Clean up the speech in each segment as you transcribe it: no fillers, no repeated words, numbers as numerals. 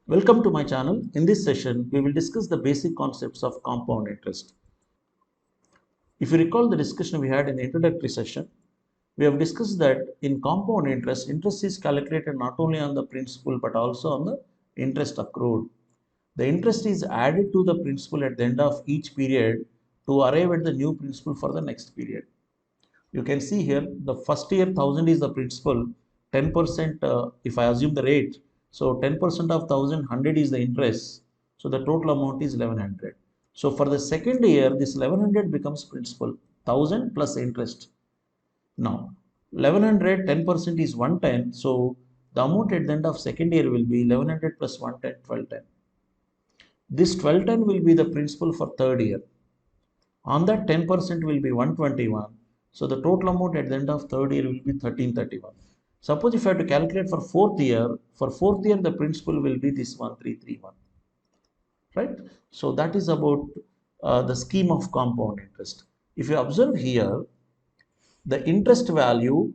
Welcome to my channel. In this session, we will discuss the basic concepts of compound interest. If you recall the discussion we had in the introductory session, we have discussed that in compound interest, interest is calculated not only on the principal but also on the interest accrued. The interest is added to the principal at the end of each period to arrive at the new principal for the next period. You can see here the first year 1000 is the principal, 10% if I assume the rate, so 10% of 1000, 100 is the interest, so the total amount is 1100. So for the second year this 1100 becomes principal, 1000 plus interest. Now 1100, 10% is 110, so the amount at the end of second year will be 1100 plus 110, 1210. This 1210 will be the principal for third year. On that 10% will be 121. So the total amount at the end of third year will be 1331. Suppose if I have to calculate for fourth year the principal will be this 1331. Right? So that is about the scheme of compound interest. If you observe here, the interest value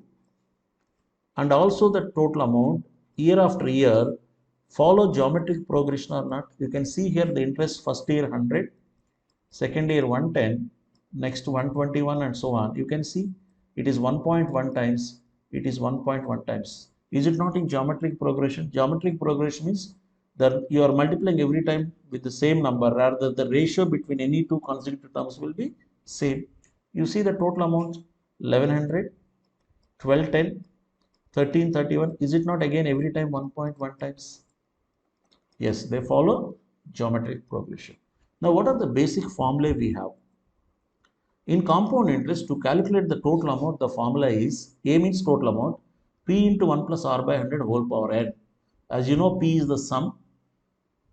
and also the total amount year after year follow geometric progression or not. You can see here the interest first year 100, second year 110, next 121 and so on. You can see it is 1.1 times, it is 1.1 times. Is it not in geometric progression? Geometric progression means that you are multiplying every time with the same number, rather the ratio between any two consecutive terms will be same. You see the total amount 1100, 1210, 1331. Is it not again every time 1.1 times? Yes, they follow geometric progression. Now what are the basic formulae we have? In compound interest, to calculate the total amount, the formula is A means total amount, P into 1 plus R by 100 whole power n. As you know, P is the sum,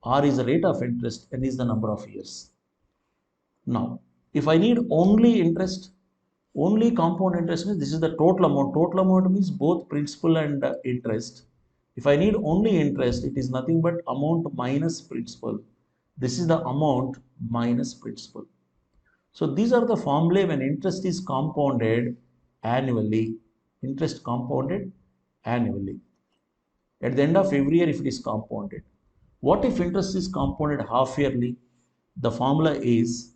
R is the rate of interest, n is the number of years. Now, if I need only interest, only compound interest means this is the total amount. Total amount means both principal and interest. If I need only interest, it is nothing but amount minus principal. This is the amount minus principal. So these are the formulae when interest is compounded annually. Interest compounded annually. At the end of every year, if it is compounded. What if interest is compounded half yearly? The formula is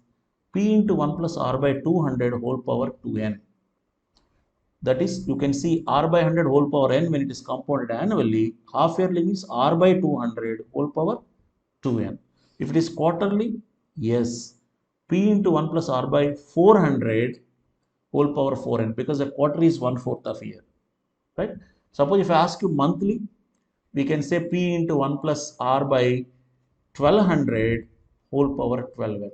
P into 1 plus R by 200 whole power 2n. That is, you can see R by 100 whole power n when it is compounded annually. Half yearly means R by 200 whole power 2n. If it is quarterly, yes, P into 1 plus R by 400 whole power 4n, because a quarter is 1/4 of a year, right? Suppose if I ask you monthly, we can say P into 1 plus R by 1200 whole power 12n.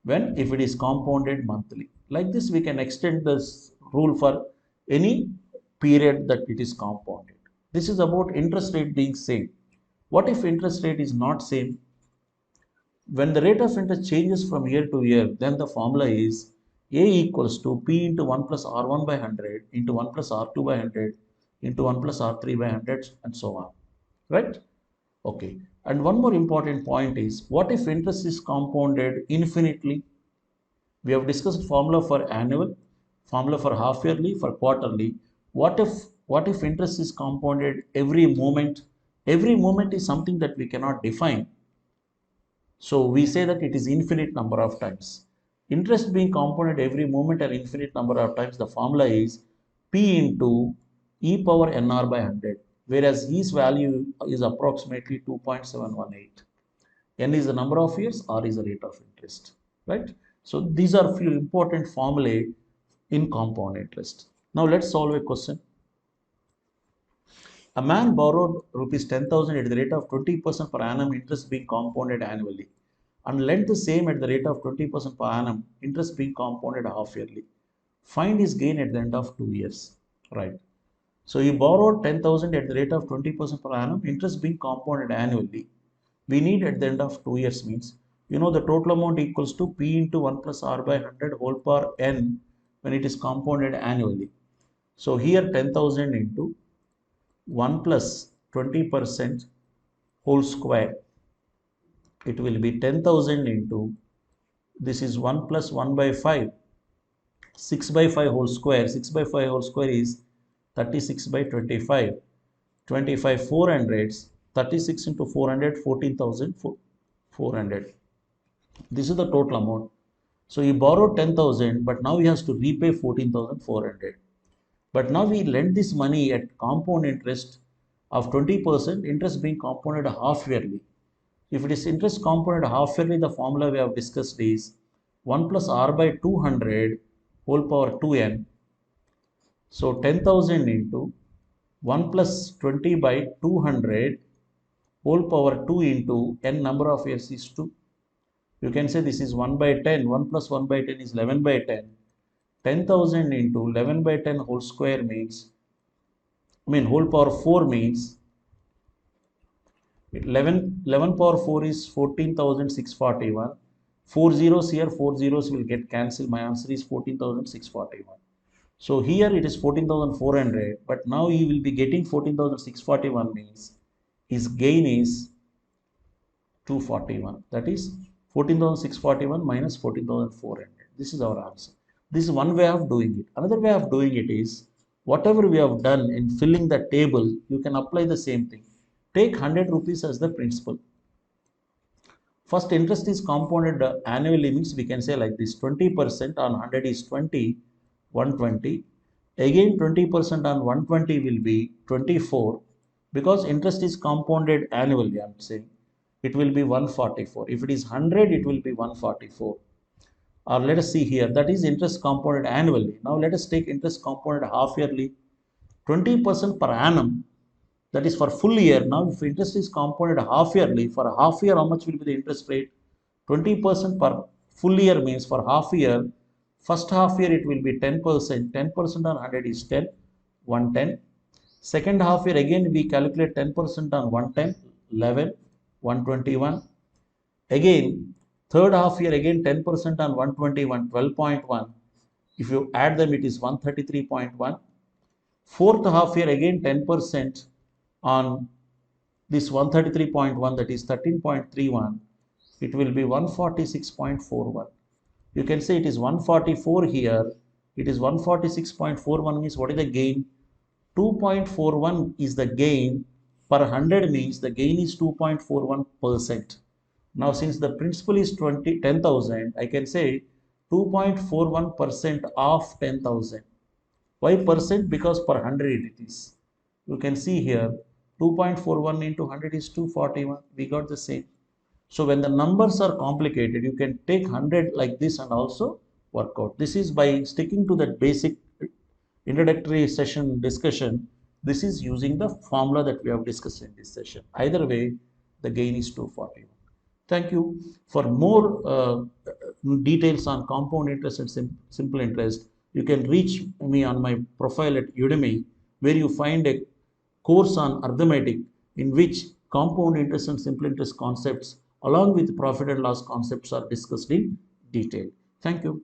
When if it is compounded monthly. Like this, we can extend this rule for any period that it is compounded. This is about interest rate being same. What if interest rate is not same? When the rate of interest changes from year to year, then the formula is A equals to P into 1 plus R1 by 100 into 1 plus R2 by 100 into 1 plus R3 by 100 and so on. Right? Okay. And one more important point is, what if interest is compounded infinitely? We have discussed formula for annual, formula for half yearly, for quarterly. What if interest is compounded every moment? Every moment is something that we cannot define. So we say that it is infinite number of times. Interest being compounded every moment or infinite number of times, the formula is P into e power nr by 100, whereas e's value is approximately 2.718. N is the number of years, R is the rate of interest, right? So these are few important formulae in compound interest. Now let's solve a question. A man borrowed rupees 10,000 at the rate of 20% per annum, interest being compounded annually, and lent the same at the rate of 20% per annum, interest being compounded half yearly. Find his gain at the end of 2 years, right? So he borrowed 10,000 at the rate of 20% per annum, interest being compounded annually. We need at the end of 2 years means, the total amount equals to P into 1 plus R by 100 whole power n when it is compounded annually. So here 10,000 into 1 plus 20% whole square, it will be 10,000 into, this is 1 plus 1 by 5, 6 by 5 whole square, 6 by 5 whole square is 36 by 25, 25 400s, 36 into 400, 14,400. This is the total amount. So he borrowed 10,000, but now he has to repay 14,400. But now we lend this money at compound interest of 20%, interest being compounded half yearly. If it is interest compounded half yearly, the formula we have discussed is 1 plus r by 200 whole power 2n. So 10,000 into 1 plus 20 by 200 whole power 2 into n number of years is 2. You can say this is 1 by 10. 1 plus 1 by 10 is 11 by 10. 10,000 into 11 by 10 whole square means, whole power 4 means 11 power 4 is 14,641. 4 zeros here, 4 zeros will get cancelled. My answer is 14,641. So here it is 14,400, but now he will be getting 14,641 means his gain is 241. That is 14,641 minus 14,400. This is our answer. This is one way of doing it. Another way of doing it is, whatever we have done in filling the table, you can apply the same thing. Take 100 rupees as the principal. First, interest is compounded annually, means we can say like this: 20% on 100 is 20, 120. Again 20% on 120 will be 24. Because interest is compounded annually, I am saying it will be 144. If it is 100, it will be 144. Or let us see here, that is interest compounded annually. Now let us take interest compounded half yearly. 20% per annum, that is for full year. Now if interest is compounded half yearly, for a half year how much will be the interest rate? 20% per full year means for half year, first half year it will be 10%. 10% on 100 is 10, 110. Second half year again we calculate 10% on 110, 11, 121. Again third half year again 10% on 121, 12.1. If you add them it is 133.1. Fourth half year again 10% on this 133.1, that is 13.31. It will be 146.41. You can say it is 144 here. It is 146.41 means what is the gain? 2.41 is the gain per 100 means the gain is 2.41%. Now since the principal is 10,000, I can say 2.41% of 10,000. Why percent? Because per 100 it is. You can see here 2.41 into 100 is 241. We got the same. So when the numbers are complicated, you can take 100 like this and also work out. This is by sticking to that basic introductory session discussion. This is using the formula that we have discussed in this session. Either way, the gain is 241. Thank you. For more details on compound interest and simple interest, you can reach me on my profile at Udemy, where you find a course on arithmetic in which compound interest and simple interest concepts along with profit and loss concepts are discussed in detail. Thank you.